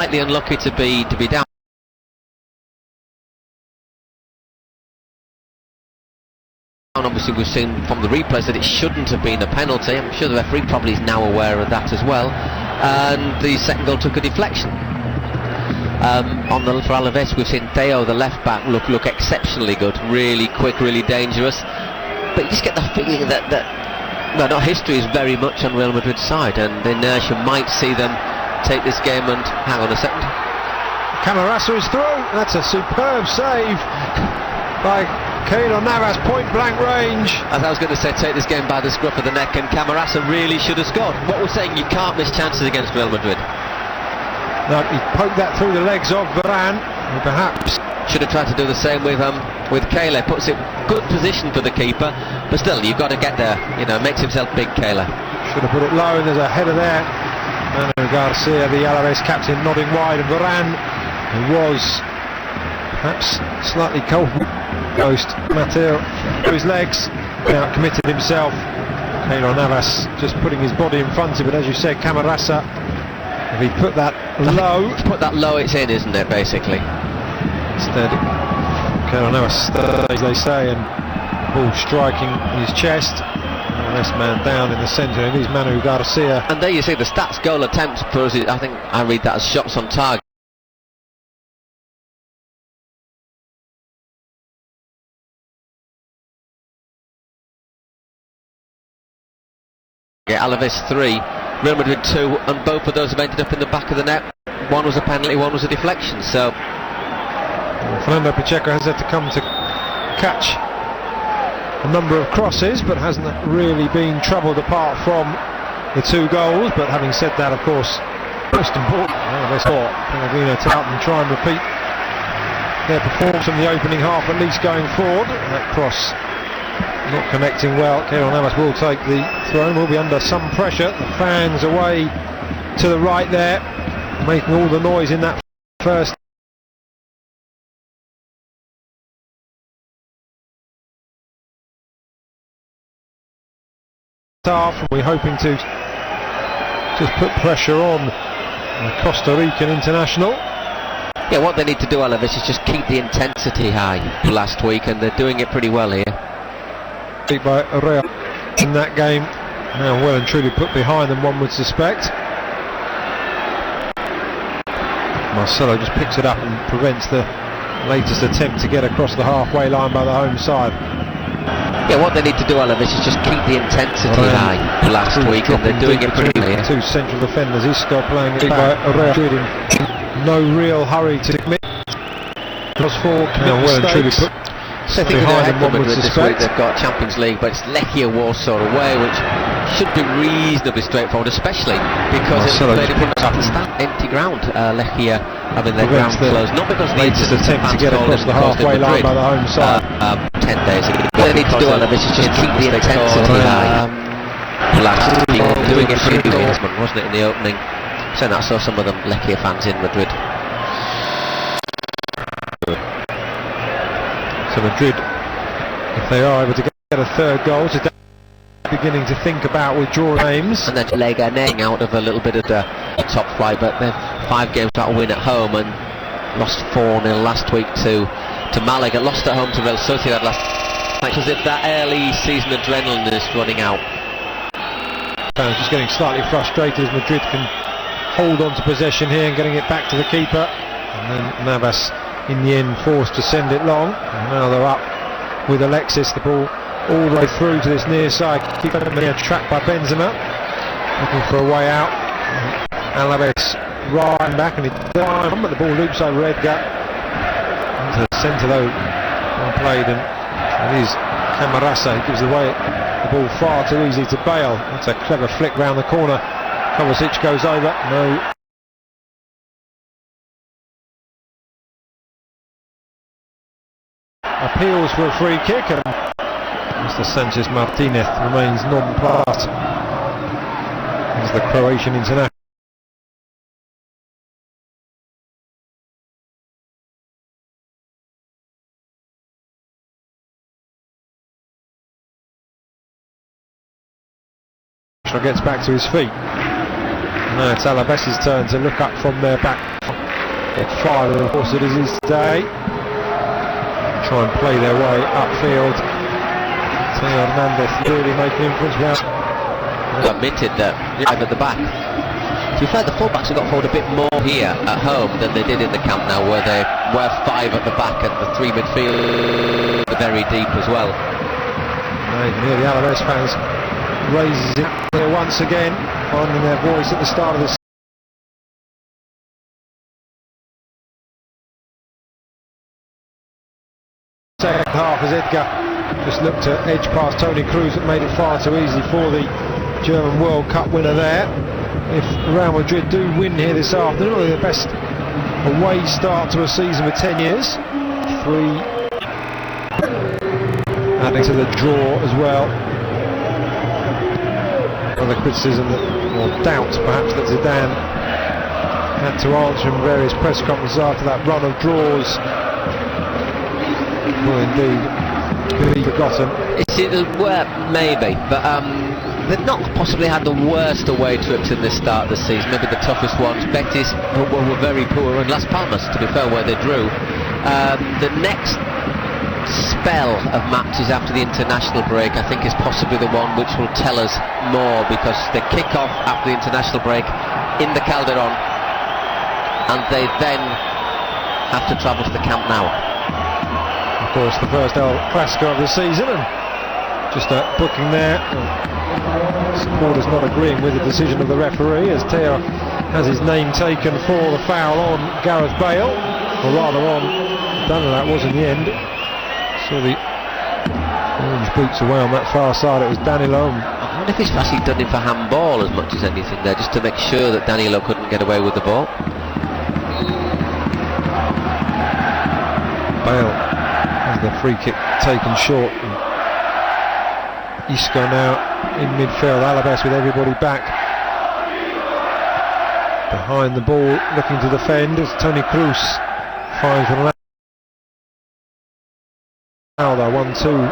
Slightly unlucky to be down. Obviously we've seen from the replays that it shouldn't have been a penalty. I'm sure the referee probably is now aware of that as well. And the second goal took a deflection. For Alaves we've seen Theo, the left back, look exceptionally good, really quick, really dangerous. But you just get the feeling that well, history is very much on Real Madrid's side, and inertia might see them take this game. And hang on a second, Camarasa is through. That's a superb save by Keylor Navas, point blank range. As I was going to say, take this game by the scruff of the neck, and Camarasa really should have scored. What we're saying, you can't miss chances against Real Madrid. No, he poked that through the legs of Varane, and perhaps should have tried to do the same with Keylor. Puts it good position for the keeper, but still you've got to get there. Makes himself big, Keylor. Should have put it low, and there's a header there. Manu Garcia, the Alaves captain, nodding wide, and Varane, who was perhaps slightly cold ghost Mateo to his legs, now committed himself. Keylor Navas just putting his body in front of it, as you said. Camarasa, if he put that low, it's in, isn't it, basically? Instead, Keylor Navas, as they say, and ball striking his chest. The rest man down in the centre, and it is Manu Garcia. And there you see the stats goal attempts for us. I think I read that as shots on target. Alaves 3, Real Madrid 2, and both of those have ended up in the back of the net. One was a penalty, one was a deflection. So Fernando Pacheco has had to come to catch a number of crosses, but hasn't really been troubled apart from the 2 goals. But having said that, of course, most important, Alaves thought Pellegrino to out and try and repeat their performance from the opening half, at least going forward. That cross not connecting well. Keylor Navas will take the throw and will be under some pressure. The fans away to the right there, making all the noise in that first half. We're hoping to just put pressure on the Costa Rican international. Yeah, what they need to do, Alaves, is just keep the intensity high last week, and they're doing it pretty well here. By Real in that game, now well and truly put behind them, one would suspect. Marcelo just picks it up and prevents the latest attempt to get across the halfway line by the home side. Yeah, what they need to do, Alaves, is just keep the intensity high last week, and they're doing it pretty well here. 2 central defenders, Isco playing it back. Real in no real hurry to commit. Plus 4 now well and truly put behind them, one would suspect. They've got Champions League, but it's Lechia Warsaw away, which should be reasonably straightforward, especially because it's played empty ground. Lechia having their ground closed, not because the latest attempt to get across the halfway line by the home side 10 days ago. What they need to do, Alaves, is just keep the intensity high. Last week, doing it pretty well, wasn't it, in the opening? So I saw some of them Lechia fans in Madrid. So Madrid, if they are able to get a 3rd goal, today beginning to think about withdrawing aims. And then Lega netting out of a little bit of the top flight, but they've 5 games without a win at home and lost 4-0 last week to Malaga, lost at home to Real Sociedad last night. As if that early season adrenaline is running out. Fans just getting slightly frustrated as Madrid can hold on to possession here and getting it back to the keeper. And then Navas in the end forced to send it long, and now they're up with Alexis. The ball all the way through to this near side, keeper trapped by Benzema, looking for a way out. Alaves right back, and it's down, but the ball loops over Edgar into the centre though. Well played, and it is Camarasa who gives away the ball far too easy to Bale. That's a clever flick round the corner. Kovacic goes over, no. Appeals for a free kick, and Mr. Sanchez Martinez remains non-plussed as the Croatian international. Gets back to his feet. Now it's Alaves' turn to look up from their back Fire, of course, it is his day. Try and play their way upfield. Theo Hernandez really making influence well. Admitted that live at the back. To be fair, the fullbacks have got forward a bit more here at home than they did in the Camp Nou, where they were 5 at the back and the 3 midfield very deep as well. You can hear the Alaves fans raising it here once again, finding their voice at the start of this. Second half as Edgar just looked to edge past Toni Kroos, that made it far too easy for the German World Cup winner there. If Real Madrid do win here this afternoon, it'll be the best away start to a season with 10 years. 3 adding to the draw as well. Another criticism or doubt perhaps that Zidane had to answer in various press conferences after that run of draws will indeed be forgotten. Well, maybe, but they've not possibly had the worst away trips in this start of the season. Maybe the toughest ones. Betis were very poor, and Las Palmas, to be fair, where they drew. The next spell of matches after the international break, I think, is possibly the one which will tell us more, because they kick off after the international break in the Calderon, and they then have to travel to the Camp Nou. Of course, the first El Clasico of the season, and just a booking there. Supporters not agreeing with the decision of the referee, as Theo has his name taken for the foul on Gareth Bale, or rather on Danilo, that was in the end. Saw the orange boots away on that far side, it was Danilo. I wonder if he's actually done it for handball as much as anything there, just to make sure that Danilo couldn't get away with the ball. Bale has the free kick taken short. Isco now in midfield. Alaves with everybody back behind the ball, looking to defend as Toni Kroos finds Ronaldo. 1-2.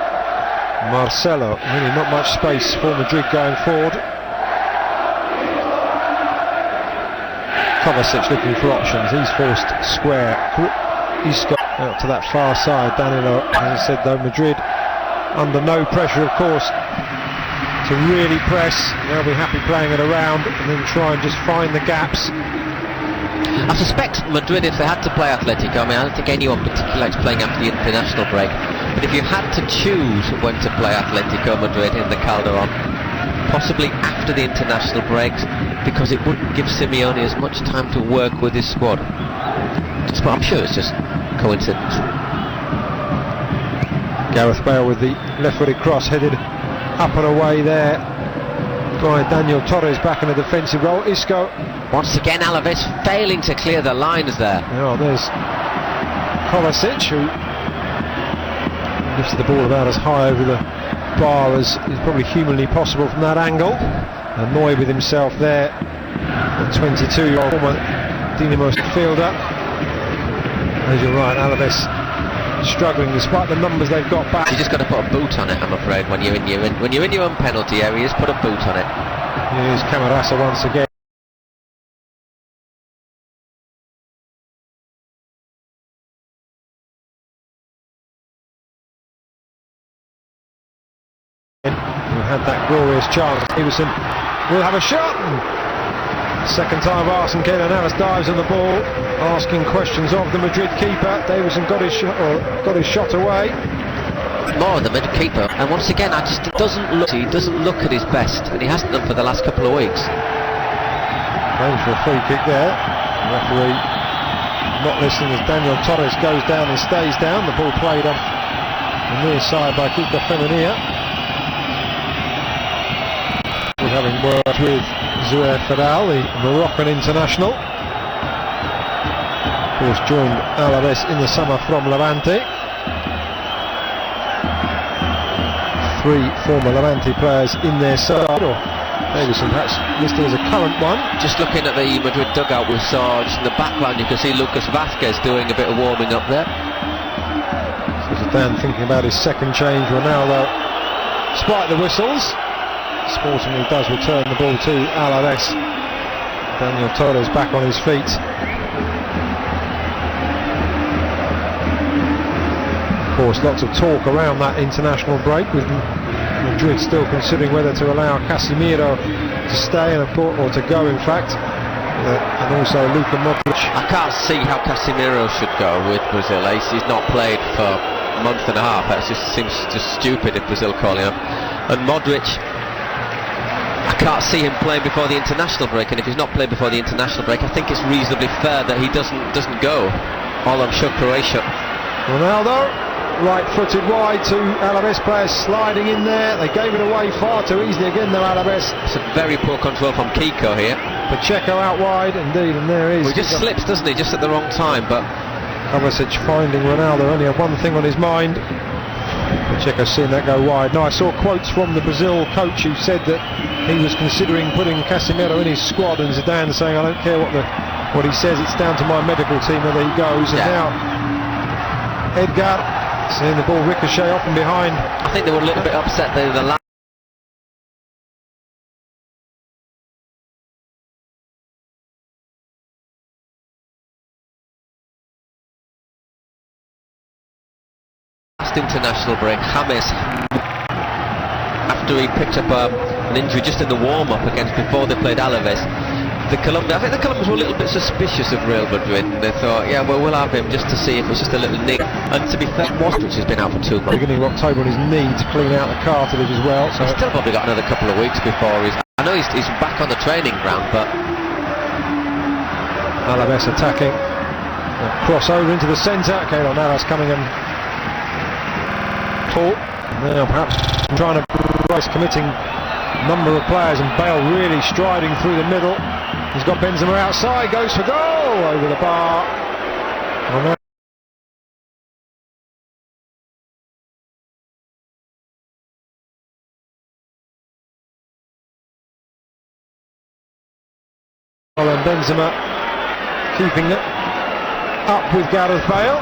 Marcelo, really not much space for Madrid going forward. Kovacic looking for options, he's forced square. Isco out to that far side. Danilo, as I said though, Madrid under no pressure, of course, to really press. They'll be happy playing it around and then try and just find the gaps. I suspect Madrid, if they had to play Atletico, I mean, I don't think anyone particularly likes playing after the international break, but if you had to choose when to play Atletico Madrid in the Calderon, possibly after the international breaks, because it wouldn't give Simeone as much time to work with his squad. But I'm sure it's just coincidence. Gareth Bale with the left-footed cross headed up and away there by Daniel Torres, back in a defensive role. Isco. Once again Alaves failing to clear the lines there. Oh, there's Kovacic, who lifts the ball about as high over the bar as is probably humanly possible from that angle. Annoyed with himself there, the 22-year-old former Dinamo fielder. As you're right, Alaves struggling despite the numbers they've got back. You just got to put a boot on it, I'm afraid, when you're in your own penalty area. Just put a boot on it. Here's Camarasa once again. Who had that glorious chance. Davison will have a shot. Second time Arsene Keylor Navas dives on the ball, asking questions of the Madrid keeper. Davison got his shot away. More than the Madrid keeper, and once again, he doesn't look at his best, and he hasn't done for the last couple of weeks. Going for a free kick there. The referee not listening as Daniel Torres goes down and stays down. The ball played off the near side by Kiko Femenia. Having worked with Zouer Fadal, the Moroccan international. Of course, joined Alaves in the summer from Levante. 3 former Levante players in their side, or Davison perhaps listed as a current one. Just looking at the Madrid dugout with Sarge in the background, you can see Lucas Vazquez doing a bit of warming up there. So Zidane thinking about his second change. Ronaldo, despite the whistles, sportingly does return the ball to Alaves. Daniel Torres back on his feet. course, lots of talk around that international break, with Madrid still considering whether to allow Casemiro to stay and of course, or to go, in fact, and also Luka Modric. I can't see how Casemiro should go with Brazil. He's not played for a month and a half. That just seems just stupid if Brazil call him up. And Modric, I can't see him playing before the international break, and if he's not playing before the international break, I think it's reasonably fair that he doesn't go. Although I'm sure Croatia. Ronaldo, right-footed wide to Alaves players sliding in there. They gave it away far too easily again, though, Alaves. It's a very poor control from Kiko here. Pacheco out wide, indeed, and there is. Well, he just slips, doesn't he? Just at the wrong time, but Kovacic finding Ronaldo only had one thing on his mind. Pacheco seeing that go wide. Now, I saw quotes from the Brazil coach who said that he was considering putting Casemiro in his squad, and Zidane saying, I don't care what he says, it's down to my medical team whether he goes. And now Edgar seeing the ball ricochet off and behind. I think they were a little bit upset that the last international break, James, after he picked up an injury just in the warm-up before they played Alaves, I think the Colombians were a little bit suspicious of Real Madrid, and they thought, yeah, well, we'll have him just to see if it's just a little nick. And to be fair, Modric has been out for 2 months. Beginning of October on his knee to clean out the cartilage as well. So he's still probably got another couple of weeks before I know he's back on the training ground, but Alaves attacking. Cross over into the centre. Keylor Navas coming and Paul. Now perhaps trying to brace, committing number of players, and Bale really striding through the middle. He's got Benzema outside, goes for goal over the bar. And Benzema keeping it up with Gareth Bale,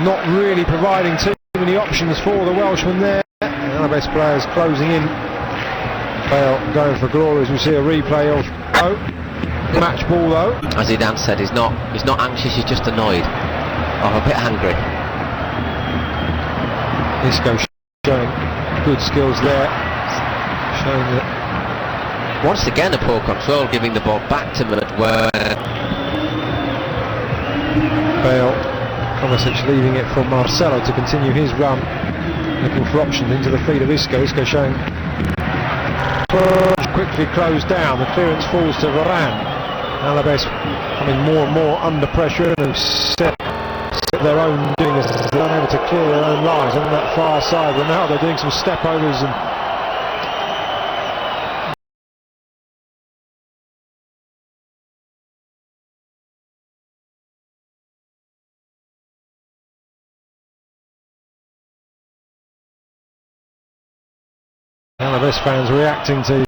not really providing too many options for the Welshman there. The Alaves players closing in. Bale going for glory, as we see a replay of match ball though. As Zidane said, he's not anxious, he's just annoyed, or a bit angry. Isco showing good skills there, showing that once again a poor control, giving the ball back to Madrid, where Bale, Kovacic leaving it for Marcelo to continue his run, looking for options into the feet of Isco. Isco showing quickly closed down, the clearance falls to Varane. Alaves coming more and more under pressure and set their own doing as they're unable to clear their own lines on that far side. Ronaldo doing some step overs and Alaves fans reacting to his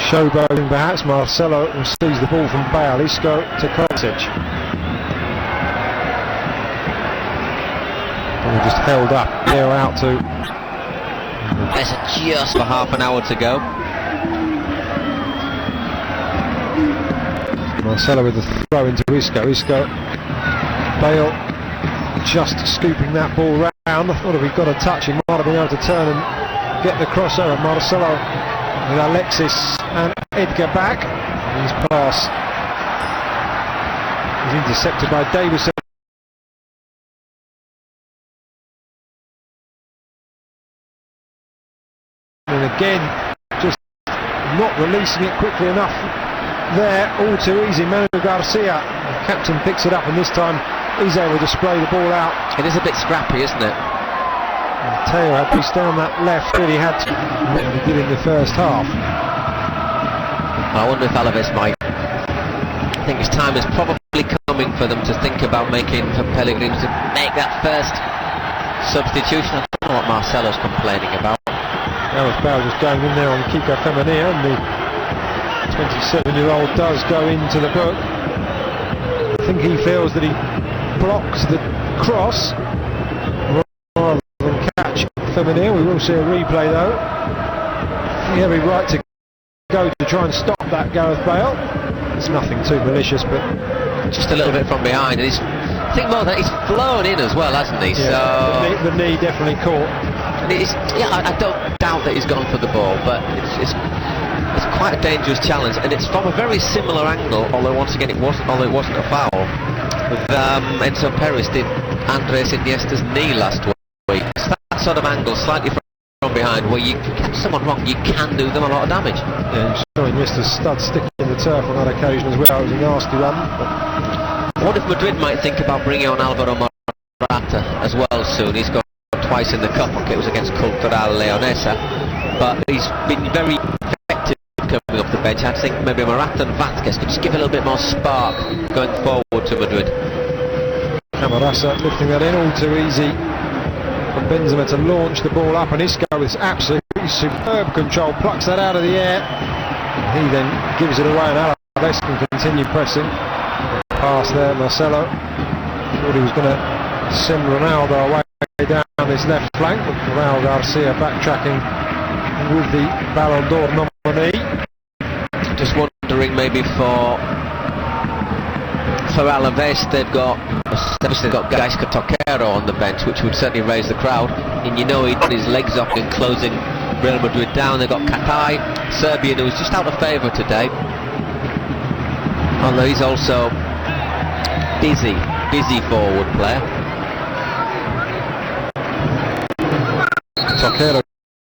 showboating perhaps. Marcelo receives the ball from Bale. Isco to Kovacic. Ball just held up. They're out to. there's just for half an hour to go. Marcelo with the throw into Isco. Isco. Bale just scooping that ball round. I thought if he'd got a touch he might have been able to turn and get the crossover. Marcelo with Alexis and Edgar back. His pass is intercepted by Davison. And again, just not releasing it quickly enough there. All too easy. Manu Garcia, the captain, picks it up, and this time he's able to spray the ball out. It is a bit scrappy, isn't it? Teo had pushed down that left, really had to get in the first half. I wonder if Alaves might. I think his time is probably coming for them to think about making, for Pellegrini to make that first substitution. I don't know what Marcelo's complaining about. Gareth Bale just going in there on Kiko Femenia, and the 27-year-old does go into the book. I think he feels that he blocks the cross rather than catch Femenia. We will see a replay though. He had every right to go to try and stop that, Gareth Bale. It's nothing too malicious, but just a little bit from behind. And I think more that he's flown in as well, hasn't he? Yeah, so the knee definitely caught. and I don't doubt that he's gone for the ball, but it's quite a dangerous challenge, and it's from a very similar angle. Although once again, it wasn't a foul. With Enzo Perez did Andres Iniesta's knee last week. So that sort of angle, slightly from behind, where you catch someone wrong, you can do them a lot of damage. Yeah, you saw Iniesta's stud sticking in the turf on that occasion as well. It was a nasty one. What if Madrid might think about bringing on Alvaro Morata as well soon? He's got twice in the cup. Okay, it was against Cultural Leonesa, but he's been very effective coming off the bench. I think maybe Morata and Vázquez could just give a little bit more spark going forward to Madrid. Camarasa lifting that in all too easy for Benzema to launch the ball up, and Isco with absolutely superb control plucks that out of the air. He then gives it away, and Alaves can continue pressing. Pass there, Marcelo thought he was going to send Ronaldo away down this left flank, but Raul Garcia backtracking with the Ballon d'Or nominee. Just wondering maybe for Alaves, they've got Gaisca Toquero on the bench, which would certainly raise the crowd, and you know he'd put his legs up in closing Real Madrid down. They've got Katai, Serbian, who's just out of favour today, although he's also busy forward player. Toquero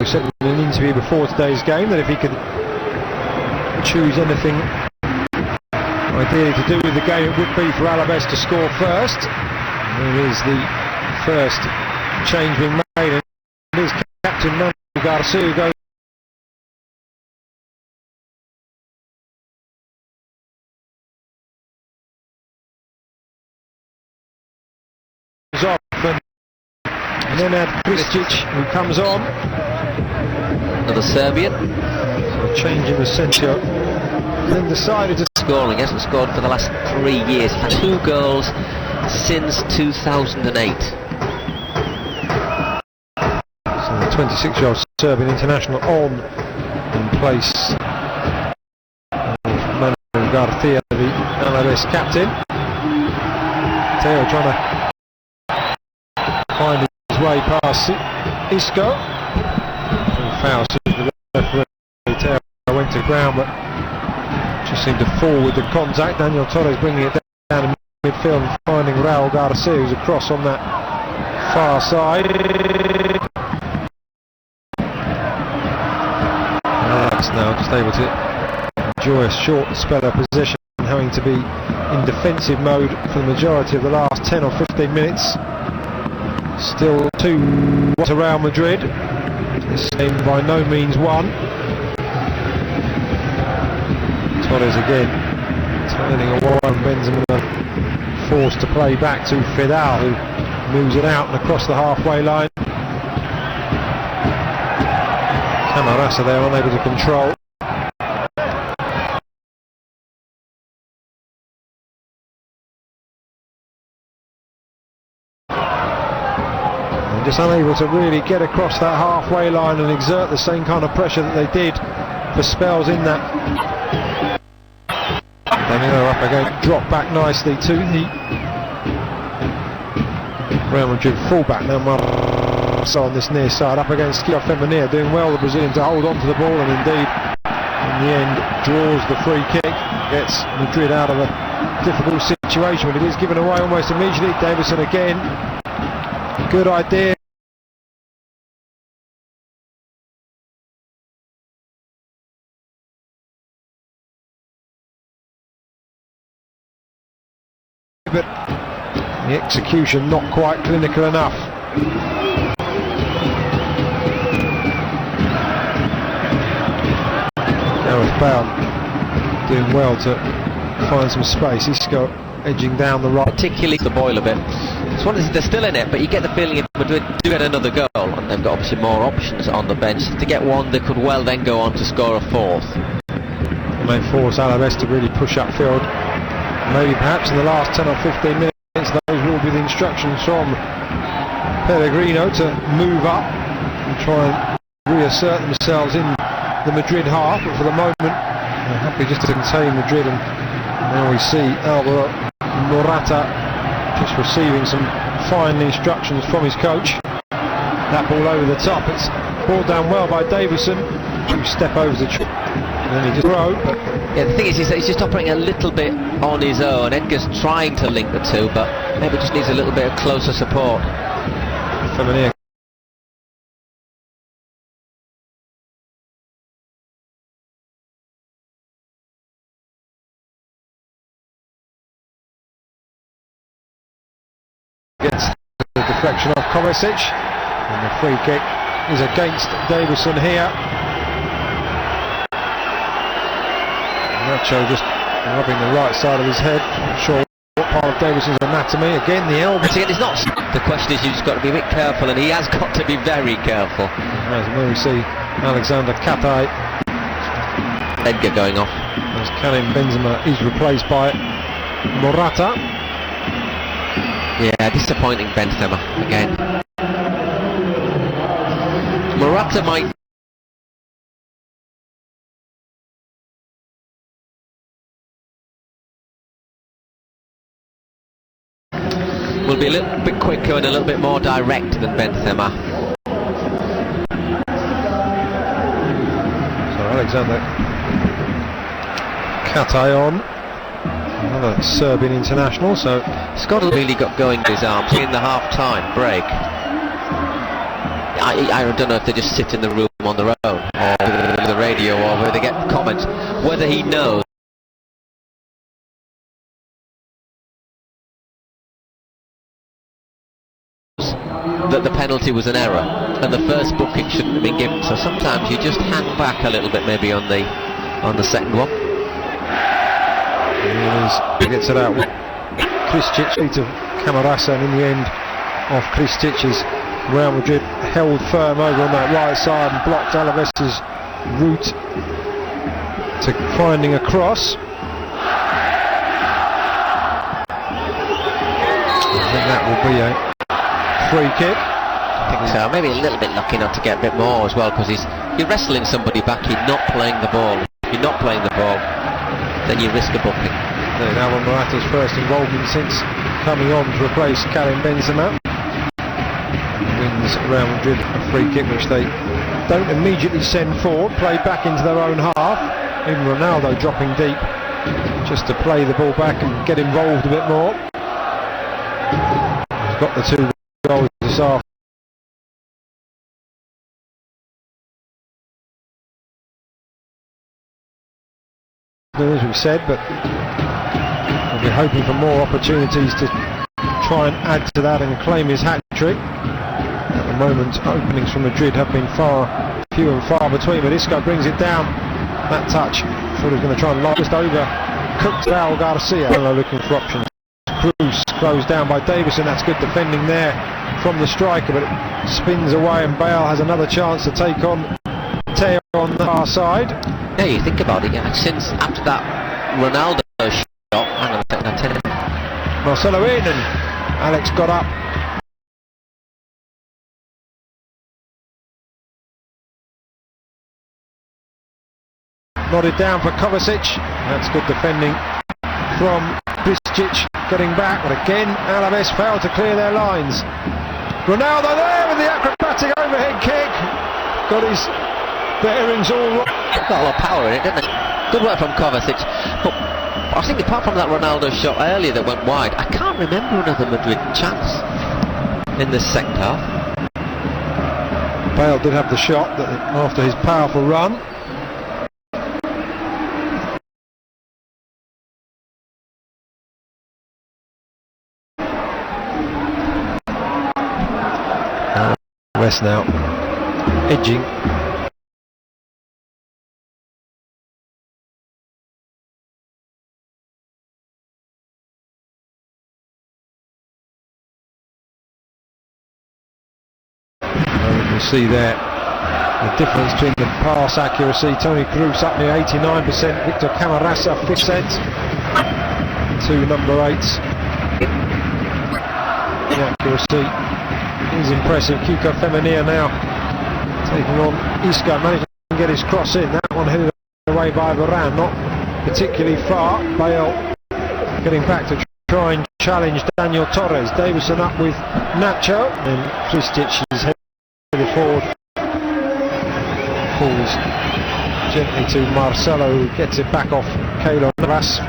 said in an interview before today's game that if he could choose anything ideally to do with the game, it would be for Alaves to score first. It is the first change being made, and it is captain Manuel Garcia who goes off, and then add Krstić, who comes on. Another Serbian. So changing the centre, then decided to scoring. He hasn't scored for the last 3 years. He's had 2 goals since 2008. So the 26-year-old Serbian international on in place of Manuel Garcia, the Alaves captain. Teo trying to find his way past Isco. Foul, so the referee Teo went to ground, but just seemed to fall with the contact. Daniel Torres bringing it down in midfield and finding Raul Garcia, who's across on that far side. Alex now just able to enjoy a short spell of possession, having to be in defensive mode for the majority of the last 10 or 15 minutes. Still 2 to Real Madrid. This game by no means won. Torres again turning away, and Benzema forced to play back to Fidal, who moves it out and across the halfway line. Camarasa there unable to control. And just unable to really get across that halfway line and exert the same kind of pressure that they did for spells in that. Danilo up again, drop back nicely to the Real Madrid fullback now. So on this near side, up against Femenia, doing well the Brazilian to hold on to the ball, and indeed in the end draws the free kick, gets Madrid out of a difficult situation, but it is given away almost immediately. Davison again, good idea. But the execution not quite clinical enough. Gareth Bale doing well to find some space. Isco edging down the right. Particularly the boil a bit. It's one they're still in it, but you get the feeling if Madrid do get another goal, and they've got obviously more options on the bench, to get one they could well then go on to score a fourth. It may force Alaves to really push upfield. Maybe perhaps in the last 10 or 15 minutes those will be the instructions from Pellegrino to move up and try and reassert themselves in the Madrid half, but for the moment they're happy just to contain Madrid. And now we see Alvaro Morata just receiving some final instructions from his coach. That ball over the top, it's brought down well by Davison, who step over the tree, and then he just throw. Yeah, the thing is that he's just operating a little bit on his own. Edgar's trying to link the two, but maybe just needs a little bit of closer support. Feminine gets the deflection off Kovacic, and the free kick is against Davison here. Nacho just rubbing the right side of his head. Not sure what part of Davison's anatomy. Again, the elbow. It's not. The question is, you've just got to be a bit careful, and he has got to be very careful. As we see Alexander Katai. Edgar going off. As Karim Benzema is replaced by Morata. Yeah, disappointing Benzema again. Morata might. Will be a little bit quicker and a little bit more direct than Benzema. So Alexander Katai, another Serbian international. So Scotland really got going with his arms in the half-time break. I don't know if they just sit in the room on their own, or with the radio, or whether they get comments. Whether he knows that the penalty was an error and the first booking shouldn't have been given, so sometimes you just hang back a little bit maybe on the second one. He gets it out with Krstić to Camarasa, and in the end of Krstić's, Real Madrid held firm over on that right side and blocked Alaves' route to finding a cross. I think that will be a free kick. I think so. Maybe a little bit lucky not to get a bit more as well, because you're wrestling somebody back, you're not playing the ball. If you're not playing the ball, then you risk a booking. Alvaro Morata's first involvement since coming on to replace Karim Benzema. Wins Real Madrid a free kick which they don't immediately send forward, play back into their own half. Even Ronaldo dropping deep just to play the ball back and get involved a bit more. He's got the 2 goals this afternoon. As we said, but we'll be hoping for more opportunities to try and add to that and claim his hat-trick. At the moment, openings from Madrid have been few and far between, but Isco brings it down. That touch, thought he was going to try and lock just over. Cooked Val Garcia. Looking for options. Cruz closed down by Davison. That's good defending there from the striker, but it spins away, and Bale has another chance to take on Teo on the far side. Yeah, you think about it, since after that Ronaldo shot, hang on a second, I'll tell you. Marcelo in, and Alex got up. Nodded down for Kovacic. That's good defending from Krstić, getting back, but again Alaves failed to clear their lines. Ronaldo there with the acrobatic overhead kick. Got his bearings all right. Got a lot of power in it, didn't it? Good work from Kovacic. But I think apart from that Ronaldo shot earlier that went wide, I can't remember another Madrid chance in the second half. Bale did have the shot after his powerful run. West now edging. You can see there the difference between the pass accuracy. Toni Kroos up near 89%, Victor Camarasa 5%. 2 number 8s. The accuracy is impressive. Kiko Femenia now taking on Isco, managed to get his cross in. That one headed away by Varane, not particularly far. Bale getting back to try and challenge Daniel Torres. Davison up with Nacho, and Kristic is headed forward. Pulls gently to Marcelo, who gets it back off Keylor Navas.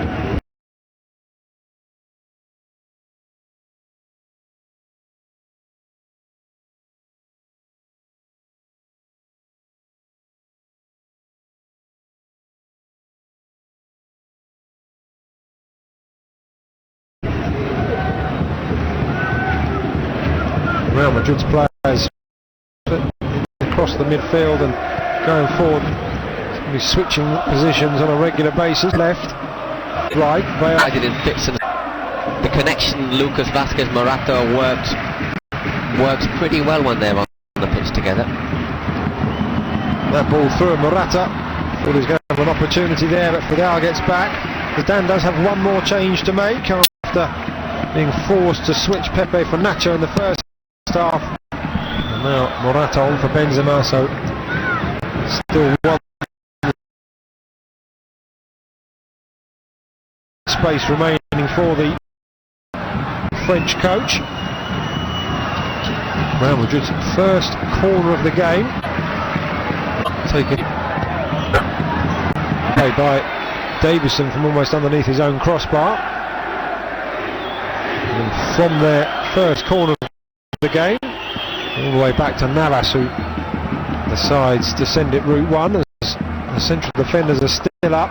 Real Madrid's players across the midfield and going forward, be switching positions on a regular basis. Left, right, I did in fits, and the connection Lucas Vázquez Morata works pretty well when they're on the pitch together. That ball through Morata. Thought he was going to have an opportunity there, but Vidal gets back. Zidane does have one more change to make after being forced to switch Pepe for Nacho in the first half. And now Morata on for Benzema, so still one space remaining for the French coach. Real Madrid's first corner of the game, taken by Davison from almost underneath his own crossbar. And from their first corner of the game, all the way back to Navas, who decides to send it route one as the central defenders are still up.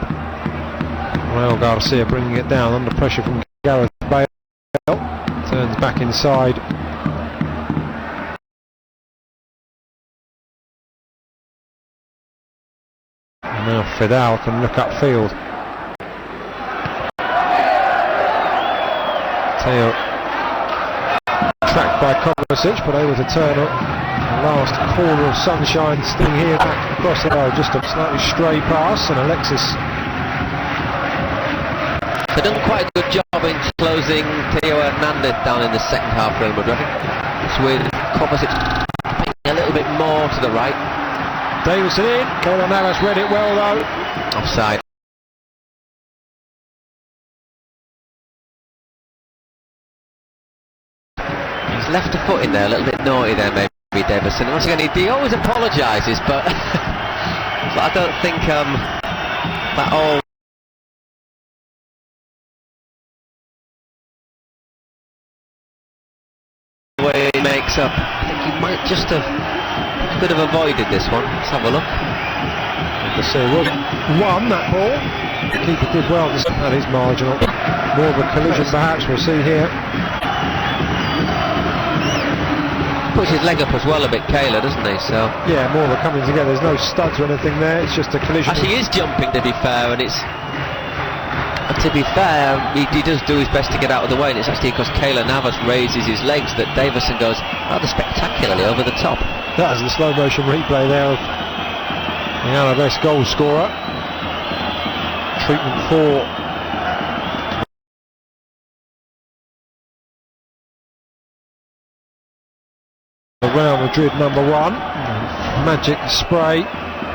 Raul Garcia bringing it down under pressure from Gareth Bale. Turns back inside. And now Vidal can look upfield. Teo tracked by Kovacic, but able to turn up. Last corner of sunshine sting here back across the road. Just a slightly stray pass, and Alexis. They've done quite a good job in closing Theo Hernandez down in the second half, Real Madrid. It's with Kovacic a little bit more to the right. Davison in. Keylor Navas read it well though. Offside. He's left a foot in there, a little bit naughty there maybe, Davison. Once again, he always apologises, but I don't think that all way he makes up. I think he might just have could have avoided this one. Let's have a look. So won that ball. The keeper did well. That is marginal. More of a collision perhaps we'll see here. Puts his leg up as well a bit, Keylor, doesn't he? So yeah, more of a coming together. There's no studs or anything there. It's just a collision. Actually, he is jumping, to be fair, and it's. To be fair, he does do his best to get out of the way, and it's actually because Keylor Navas raises his legs that Davison goes rather spectacularly over the top. That is the slow motion replay there of the Alaves goal scorer. Treatment for the Real Madrid number one. Magic spray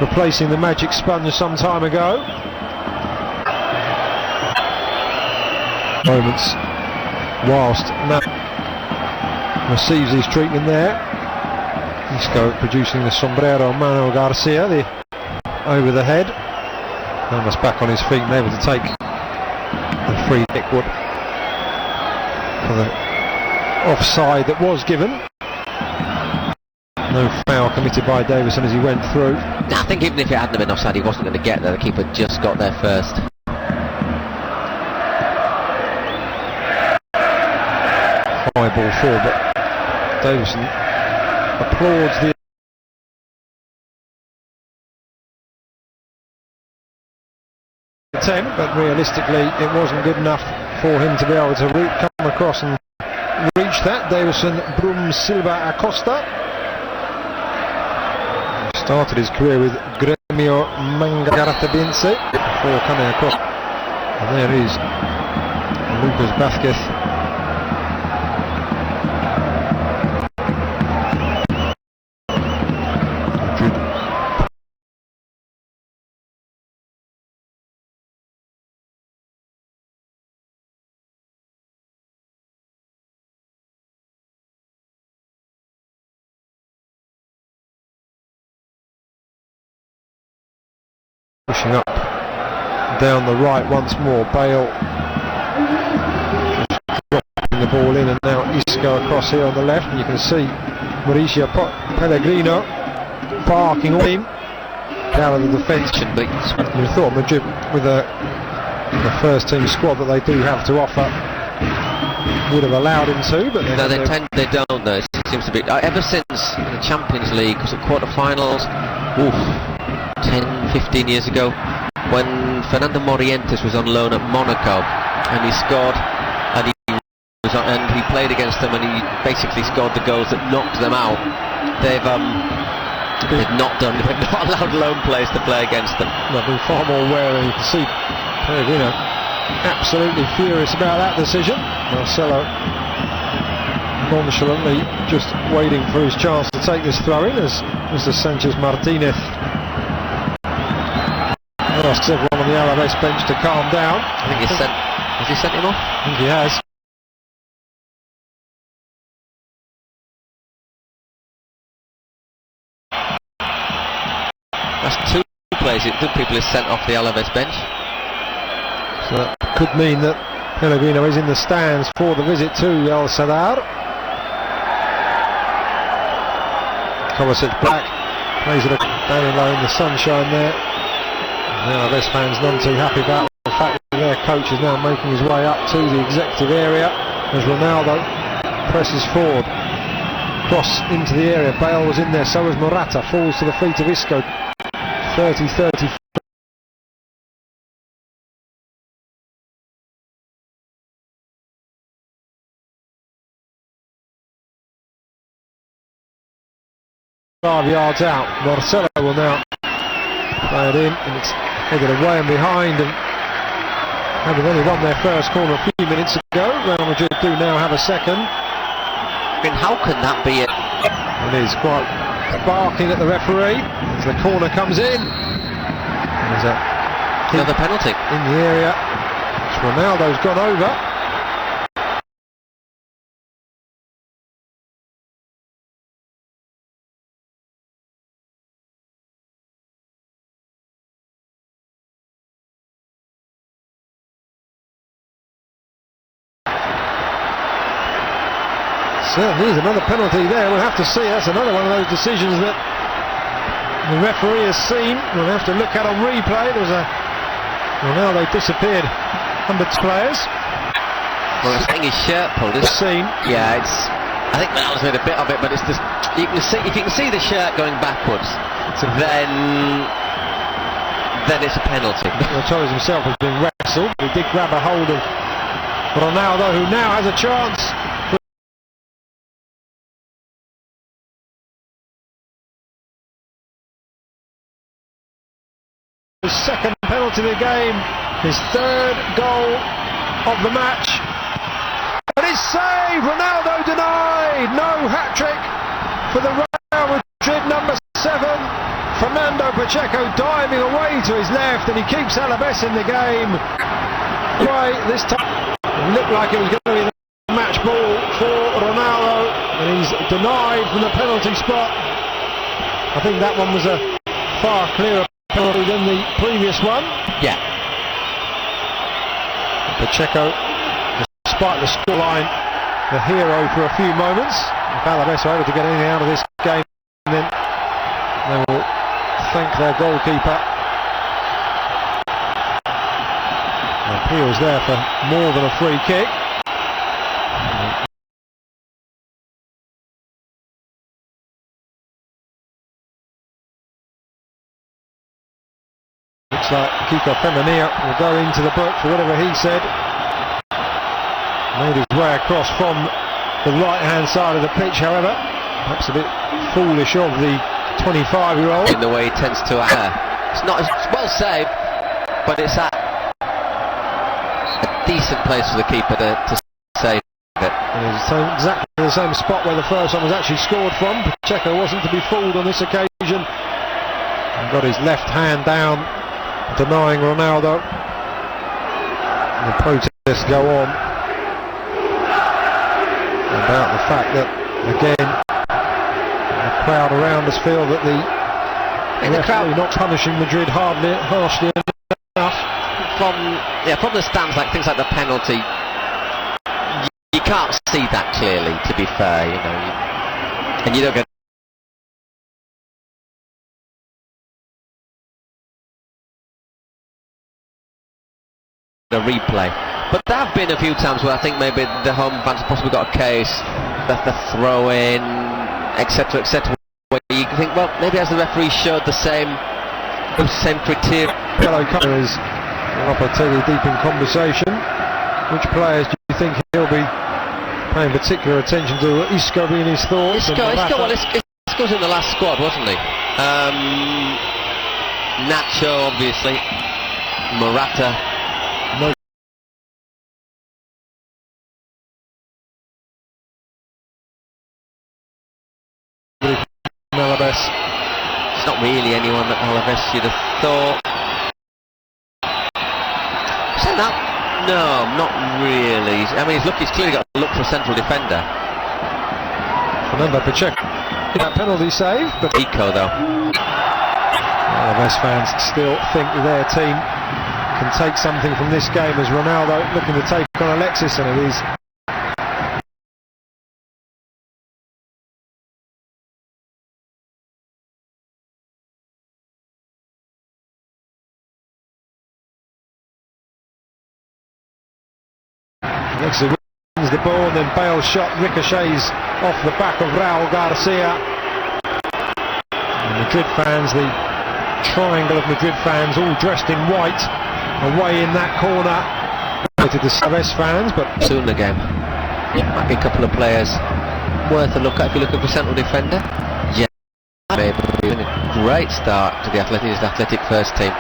replacing the magic sponge some time ago. Moments whilst Navas receives his treatment there. Isco producing the sombrero. Manuel Garcia over the head. Navas back on his feet and able to take the free kick for the offside that was given. No foul committed by Davison as he went through. I think even if it hadn't been offside, he wasn't going to get there. The keeper just got there first. High ball forward, but Davison applauds the attempt, but realistically it wasn't good enough for him to be able to come across and reach that. Davison Brum Silva Acosta started his career with Gremio Mangaratabense before coming across, and there is Lucas Vázquez pushing up down the right once more. Bale dropping the ball in, and now Isco across here on the left, and you can see Mauricio Pellegrino barking on him out of the defence. You thought Madrid, with the first team squad that they do have to offer, would have allowed him to, but no, they don't though. It seems to be ever since the Champions League, was it quarter-finals, 10-15 years ago, when Fernando Morientes was on loan at Monaco and he scored, and he played against them and he basically scored the goals that knocked them out. They've not allowed lone players to play against them. They've been far more wary. You can see Pellegrino absolutely furious about that decision. Marcelo nonchalantly just waiting for his chance to take this throw in as Mr. Sanchez Martinez asks everyone on the Alaves bench to calm down. I think has he sent him off? I think he has. That's two people is sent off the Alaves bench. So that could mean that Pellegrino is in the stands for the visit to El Sadar. Kovacic back, plays it down low in the sunshine there. Now Alaves fans none too happy about the fact that their coach is now making his way up to the executive area as Ronaldo presses forward. Cross into the area, Bale was in there, so was Morata, falls to the feet of Isco. 30-30. Yards out. Marcelo will now play it in, and it's headed away and behind, and having only won their first corner a few minutes ago, Real Madrid do now have a second. I mean, how can that be it? And he's quite barking at the referee as the corner comes in. There's another penalty in the area, which Ronaldo's gone over. Certainly is another penalty there. We'll have to see. That's another one of those decisions that the referee has seen. We'll have to look at on replay. There was a Ronaldo disappeared under players. Well, it's getting his shirt pulled. It's seen. Yeah, I think Ronaldo's made a bit of it, but it's just you can see, if you can see the shirt going backwards, then it's a penalty. Torres himself has been wrestled. He did grab a hold of Ronaldo, who now has a chance. His second penalty of the game, his third goal of the match, and it's saved. Ronaldo denied. No hat-trick for the Real Madrid number 7. Fernando Pacheco diving away to his left, and he keeps Alaves in the game. Right, this time it looked like it was going to be the match ball for Ronaldo, and he's denied from the penalty spot. I think that one was a far clearer penalty than the previous one. Yeah. Pacheco, despite the scoreline, the hero for a few moments. If Alaves are able to get anything out of this game, then they will thank their goalkeeper. The appeal's there for more than a free kick. Looks like Kiko Femenia will go into the book for whatever he said. Made his way across from the right-hand side of the pitch, however. Perhaps a bit foolish of the 25-year-old. In the way he tends to it's not as well saved, but it's at a decent place for the keeper to save it. Exactly the same spot where the first one was actually scored from. Pacheco wasn't to be fooled on this occasion. And got his left hand down, denying Ronaldo. And the protests go on about the fact that, again, the crowd around us feel that the the crowd not punishing Madrid harshly enough. From the stands, like things like the penalty, you can't see that clearly, to be fair, you know, and you don't get a replay. But there have been a few times where I think maybe the home fans have possibly got a case, that the throw in, etc., etc., where you can think, well, maybe as the referee showed the same criteria. Yellow card is Lopetegui deep in conversation. Which players do you think he'll be paying particular attention to? Isco being his thoughts. Isco's in the last squad, wasn't he? Nacho, obviously. Morata. No. Alaves. It's not really anyone that Alaves should have thought. Saying that, no, not really. I mean, he's clearly got to look for a central defender. Remember Pacheco, that penalty save, but Eco though. Alaves fans still think their team can take something from this game, as Ronaldo looking to take on Alexis, and it is Alexis wins the ball, and then Bale's shot ricochets off the back of Raul Garcia. And Madrid fans, the triangle of Madrid fans, all dressed in white, away in that corner. To the Alaves fans, but soon the game. Might be a couple of players worth a look at if you're looking for central defender. Yeah, maybe a great start to the Athletic first team.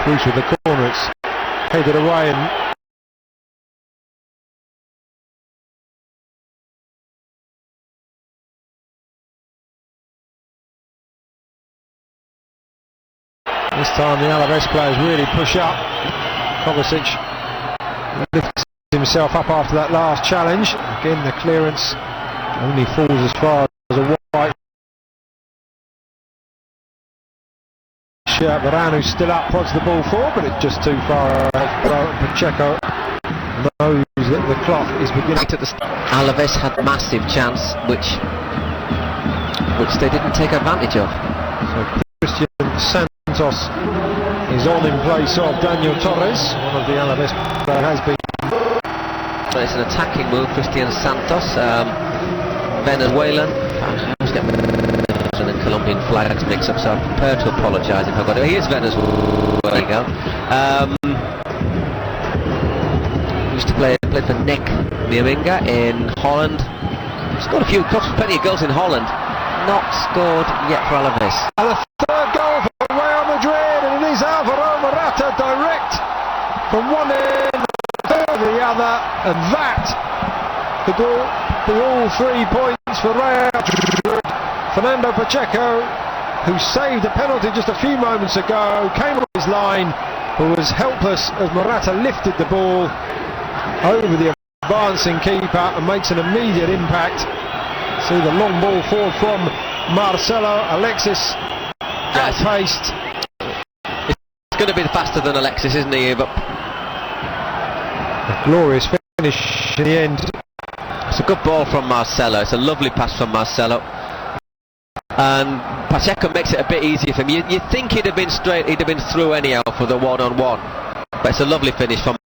Cruz with the corner, it's headed away, and this time the Alaves players really push up. Kovacic lifts himself up after that last challenge. Again, the clearance only falls as far as a white shirt. Varane, who's still up, prods the ball forward, but it's just too far out. Pacheco knows that the clock is beginning. Alaves had massive chance, which they didn't take advantage of. So Christian Santos is on in place of Daniel Torres, one of the Alaves that has been. But it's an attacking move, Christian Santos, Venezuelan. I always get Venezuelan and Colombian flags mixed up, so I'm prepared to apologise if I've got it. He is Venezuelan. There you go. Used to play for Nick Miaminga in Holland. Scored plenty of goals in Holland. Not scored yet for Alaves. And the third goal for Real Madrid, and it is Alvaro Morata direct from one end to the other, and that could be all 3 points for Real Madrid. Fernando Pacheco, who saved a penalty just a few moments ago, came on his line, but was helpless as Morata lifted the ball over the advancing keeper and makes an immediate impact. See the long ball forward from Marcelo. Alexis outpaced. It's going to be faster than Alexis, isn't he? But a glorious finish in the end. It's a good ball from Marcelo. It's a lovely pass from Marcelo, and Pacheco makes it a bit easier for him. You think he'd have been straight, he'd have been through anyhow for the one-on-one, but it's a lovely finish from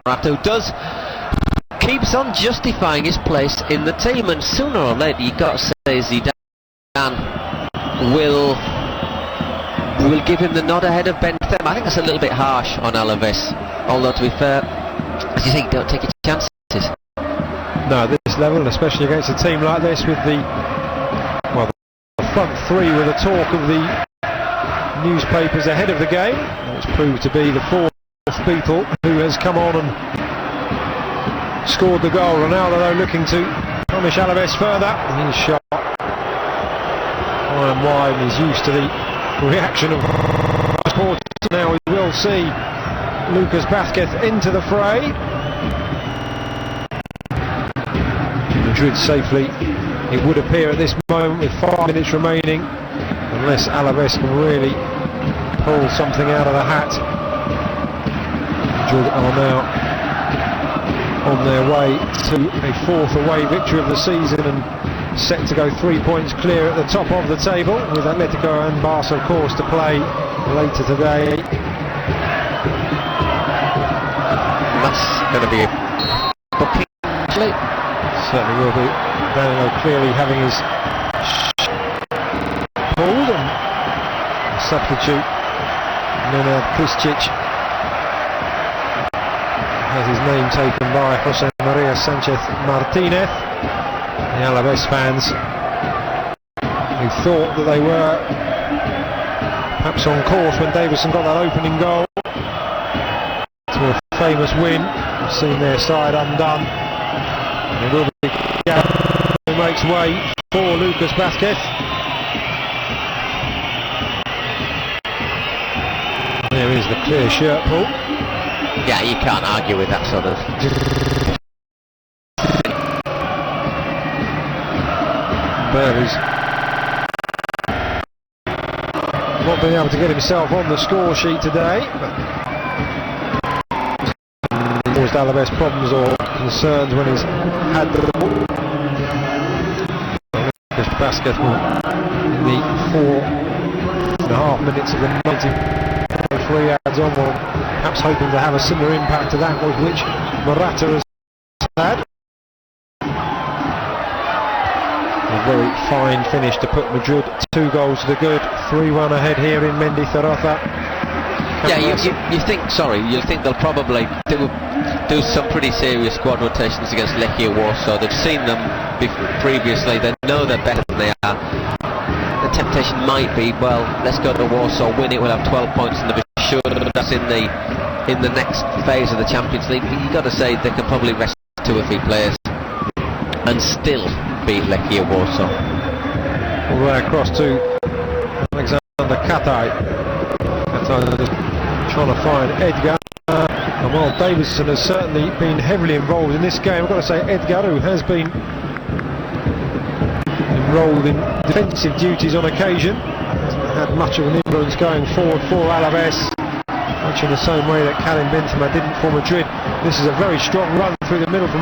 Morata, who keeps on justifying his place in the team, and sooner or later you've got to say Zidane will give him the nod ahead of Benzema. I think that's a little bit harsh on Alaves, although to be fair, as you say, don't take your chances. No, at this level, especially against a team like this, with the front three were the talk of the newspapers ahead of the game. It's proved to be the fourth Beatle who has come on and scored the goal. Ronaldo, though, looking to punish Alaves further. He's shot high and wide, and he's used to the reaction of supporters. Now we will see Lucas Vázquez into the fray. Madrid safely, it would appear at this moment, with 5 minutes remaining. The unless Alaves can really pull something out of the hat. Madrid are now on their way to a 4th away victory of the season and set to go 3 points clear at the top of the table, with Atletico and Barca of course to play later today. That's going to be a booking, actually. Certainly will be. Danilo clearly having his pulled, and a substitute Nenad Krstić has his name taken by Jose Maria Sanchez Martinez. The Alaves fans who thought that they were perhaps on course when Davison got that opening goal to a famous win, have seen their side undone. And it will be Gab who makes way for Lucas Vázquez. There is the clear shirt pull. Yeah, you can't argue with that sort of. Burley's not been able to get himself on the score sheet today, but caused Alaves problems or concerns when he's had the ball. Lucas Vázquez in the 4.5 minutes of the 93 adds on, or perhaps hoping to have a similar impact to that with which Morata has had. A very fine finish to put Madrid 2 goals to the good, 3-1 ahead here in Mendizorroza. Yeah, you think they'll probably do some pretty serious squad rotations against Lechia Warsaw. They've seen them previously, they know they're better than they are. The temptation might be, well, let's go to Warsaw, win it, we'll have 12 points and they'll be sure that's in the next phase of the Champions League. But you've got to say they can probably rest 2 or 3 players and still beat Lechia Warsaw. All the way across to Alexander Katai. Trying to find Edgar. And while Davison has certainly been heavily involved in this game, I've got to say Edgar, who has been enrolled in defensive duties on occasion, hasn't had much of an influence going forward for Alaves, much in the same way that Karim Benzema didn't for Madrid. This is a very strong run through the middle from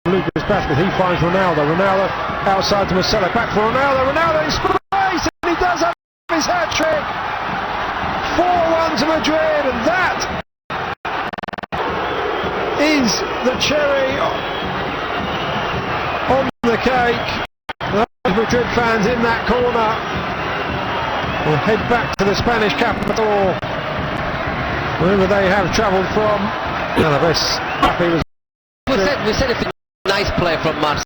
Lucas Vázquez. He finds Ronaldo outside to Marcelo, back for Ronaldo in space, and he does have his hat-trick. 4-1 to Madrid, and that is the cherry on the cake. Those Madrid fans in that corner will head back to the Spanish capital, wherever they have travelled from. Alaves happy with. We said if it's a nice play from Marcelo.